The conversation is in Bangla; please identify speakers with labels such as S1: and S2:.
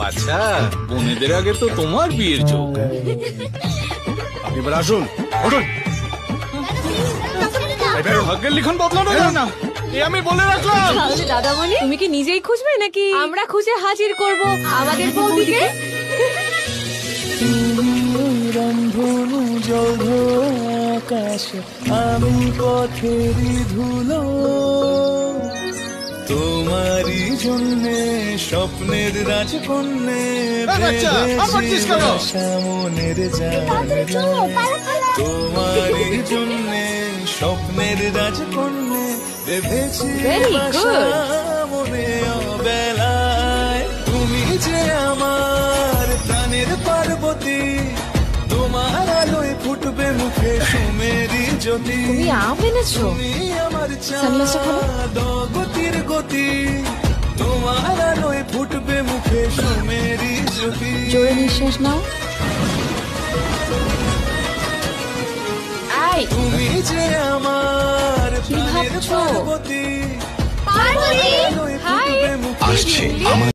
S1: বাচ্চা, বোনেদের আগে তো তোমার বিয়ের যোগ।
S2: আপনি এবার আসুন, উঠুন। ভাগ্যের লিখন বদলানো যায় না, এ আমি বলে রাখলাম।
S3: তাহলে দাদামণি তুমি কি নিজেই খুঁজবে নাকি আমরা খুঁজে হাজির করব আমাদের বৌদিকে?
S4: রংধনু জল আকাশ, আমি পথেরই ধুলো, তোমারই জন্যে স্বপ্নের রাজকন্যে মনের জানলা, তোমারই জন্যে স্বপ্নের রাজকন্যে ভেবেছি মনে অবেলায়। তুমি যে আমার প্রাণের পার্বতী, তোমার আলোয় ফুটবে মুখে সুমেরি জ্যোতি।
S3: তুমি আম এনেছো?
S4: তুমি আমার চাঁদ গতির গতি, তোমার আলোয় ফুটবে মুখে সুমেরি জ্যোতি।
S3: জোরে নিঃশ্বাস নাও।
S4: তুমি যে আমার
S3: কি ভাবছো?
S4: পার্বতী,
S3: পার্বতী, হাই।
S4: আসছে আমার